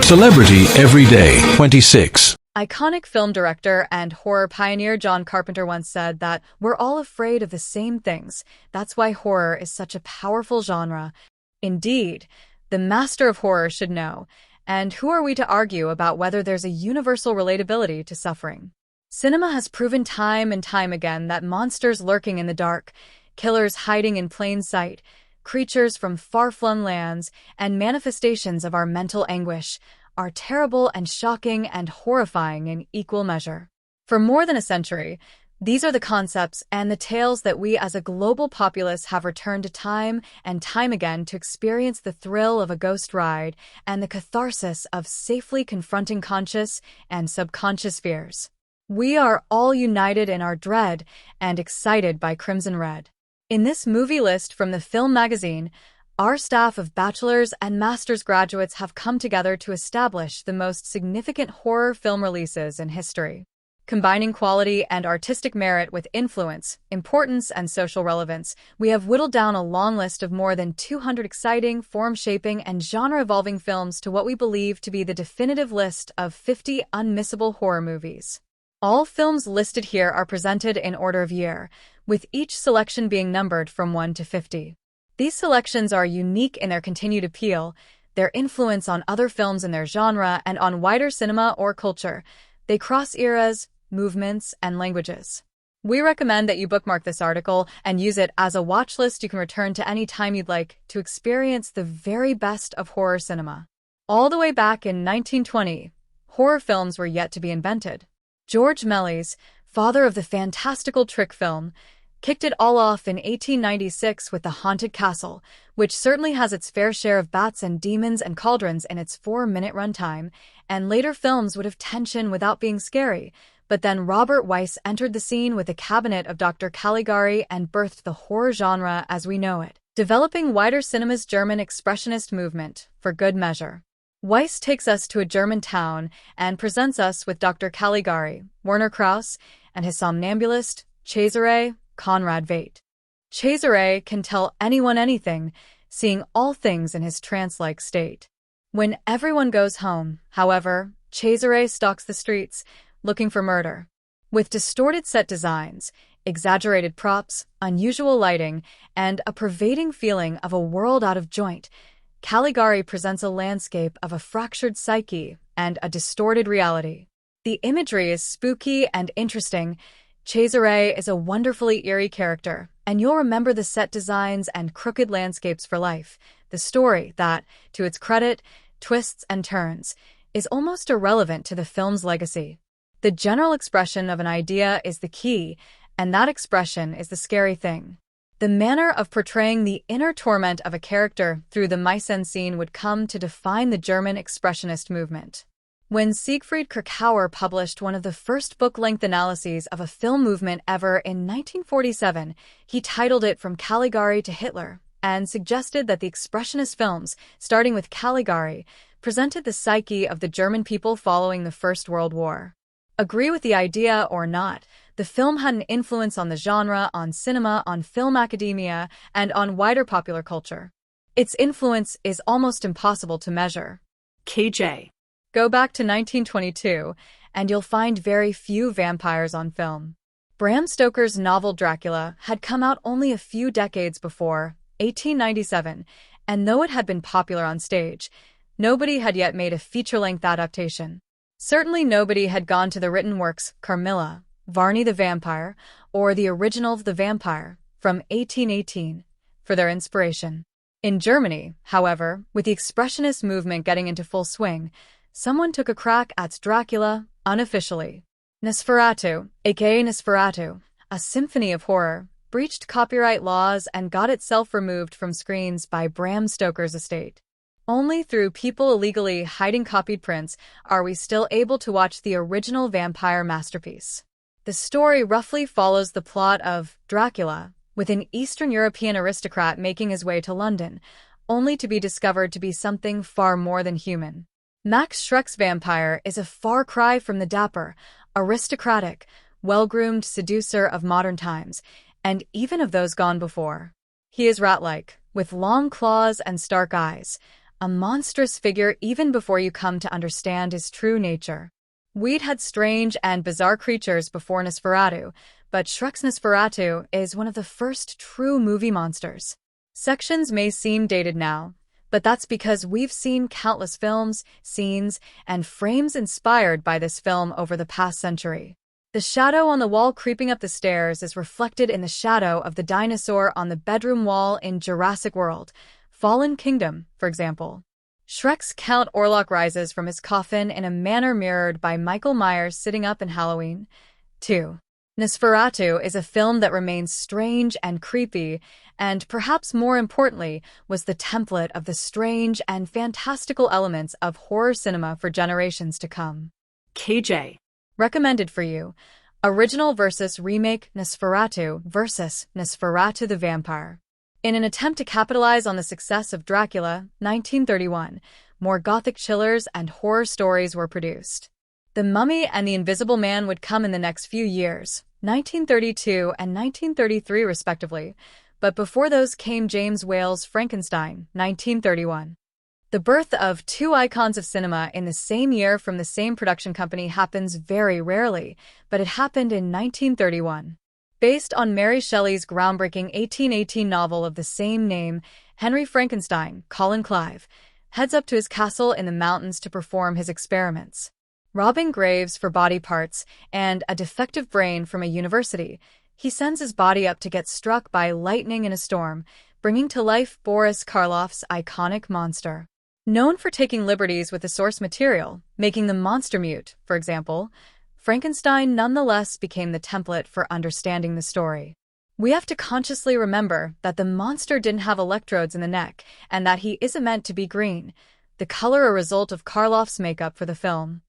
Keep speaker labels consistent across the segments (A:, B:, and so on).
A: Celebrity Everyday 26.
B: Iconic film director and horror pioneer John Carpenter once said that we're all afraid of the same things. That's why horror is such a powerful genre. Indeed, the master of horror should know. And who are we to argue about whether there's a universal relatability to suffering? Cinema has proven time and time again that monsters lurking in the dark, killers hiding in plain sight, creatures from far-flung lands, and manifestations of our mental anguish are terrible and shocking and horrifying in equal measure. For more than a century, these are the concepts and the tales that we as a global populace have returned to time and time again to experience the thrill of a ghost ride and the catharsis of safely confronting conscious and subconscious fears. We are all united in our dread and excited by Crimson Red. In this movie list from the Film magazine, our staff of bachelor's and master's graduates have come together to establish the most significant horror film releases in history. Combining quality and artistic merit with influence, importance, and social relevance, we have whittled down a long list of more than 200 exciting, form-shaping, and genre-evolving films to what we believe to be the definitive list of 50 unmissable horror movies. All films listed here are presented in order of year, with each selection being numbered from 1 to 50. These selections are unique in their continued appeal, their influence on other films in their genre, and on wider cinema or culture. They cross eras, movements, and languages. We recommend that you bookmark this article and use it as a watch list you can return to any time you'd like to experience the very best of horror cinema. All the way back in 1920, horror films were yet to be invented. George Méliès, father of the fantastical trick film, kicked it all off in 1896 with The Haunted Castle, which certainly has its fair share of bats and demons and cauldrons in its 4-minute runtime, and later films would have tension without being scary. But then Robert Weiss entered the scene with The Cabinet of Dr. Caligari and birthed the horror genre as we know it, developing wider cinema's German expressionist movement, for good measure. Weiss takes us to a German town and presents us with Dr. Caligari, Werner Krauss, and his somnambulist, Cesare Conrad Veidt. Cesare can tell anyone anything, seeing all things in his trance-like state. When everyone goes home, however, Cesare stalks the streets, looking for murder. With distorted set designs, exaggerated props, unusual lighting, and a pervading feeling of a world out of joint, Caligari presents a landscape of a fractured psyche and a distorted reality. The imagery is spooky and interesting. Cesare is a wonderfully eerie character, and you'll remember the set designs and crooked landscapes for life. The story that, to its credit, twists and turns, is almost irrelevant to the film's legacy. The general expression of an idea is the key, and that expression is the scary thing. The manner of portraying the inner torment of a character through the mise-en-scene would come to define the German expressionist movement. When Siegfried Kracauer published one of the first book-length analyses of a film movement ever in 1947, he titled it From Caligari to Hitler, and suggested that the expressionist films, starting with Caligari, presented the psyche of the German people following the First World War. Agree with the idea or not, the film had an influence on the genre, on cinema, on film academia, and on wider popular culture. Its influence is almost impossible to measure.
C: KJ.
B: Go back to 1922, and you'll find very few vampires on film. Bram Stoker's novel Dracula had come out only a few decades before, 1897, and though it had been popular on stage, nobody had yet made a feature-length adaptation. Certainly nobody had gone to the written works Carmilla, Varney the Vampire, or the original The Vampire, from 1818, for their inspiration. In Germany, however, with the expressionist movement getting into full swing, someone took a crack at Dracula, unofficially. Nosferatu, aka Nosferatu, a symphony of horror, breached copyright laws and got itself removed from screens by Bram Stoker's estate. Only through people illegally hiding copied prints are we still able to watch the original vampire masterpiece. The story roughly follows the plot of Dracula, with an Eastern European aristocrat making his way to London, only to be discovered to be something far more than human. Max Schreck's vampire is a far cry from the dapper, aristocratic, well-groomed seducer of modern times, and even of those gone before. He is rat-like, with long claws and stark eyes, a monstrous figure even before you come to understand his true nature. We'd had strange and bizarre creatures before Nosferatu, but Shrek's Nosferatu is one of the first true movie monsters. Sections may seem dated now, but that's because we've seen countless films, scenes, and frames inspired by this film over the past century. The shadow on the wall creeping up the stairs is reflected in the shadow of the dinosaur on the bedroom wall in Jurassic World, Fallen Kingdom, for example. Shrek's Count Orlok rises from his coffin in a manner mirrored by Michael Myers sitting up in Halloween. 2. Nosferatu is a film that remains strange and creepy, and perhaps more importantly, was the template of the strange and fantastical elements of horror cinema for generations to come.
C: KJ.
B: Recommended for you. Original versus remake Nosferatu versus Nosferatu the Vampire. In an attempt to capitalize on the success of Dracula, 1931, more gothic chillers and horror stories were produced. The Mummy and the Invisible Man would come in the next few years, 1932 and 1933 respectively, but before those came James Whale's Frankenstein, 1931. The birth of two icons of cinema in the same year from the same production company happens very rarely, but it happened in 1931. Based on Mary Shelley's groundbreaking 1818 novel of the same name, Henry Frankenstein, Colin Clive, heads up to his castle in the mountains to perform his experiments. Robbing graves for body parts and a defective brain from a university, he sends his body up to get struck by lightning in a storm, bringing to life Boris Karloff's iconic monster. Known for taking liberties with the source material, making the monster mute, for example, Frankenstein nonetheless became the template for understanding the story. We have to consciously remember that the monster didn't have electrodes in the neck and that he isn't meant to be green, the color a result of Karloff's makeup for the film.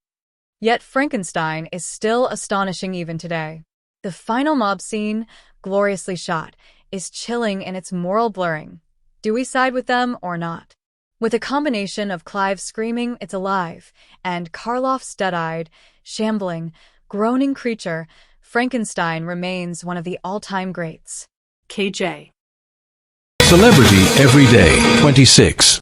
B: Yet Frankenstein is still astonishing even today. The final mob scene, gloriously shot, is chilling in its moral blurring. Do we side with them or not? With a combination of Clive screaming, "It's alive," and Karloff's dead-eyed, shambling, groaning creature, Frankenstein remains one of the all-time greats.
C: KJ.
A: Celebrity Every Day, 26.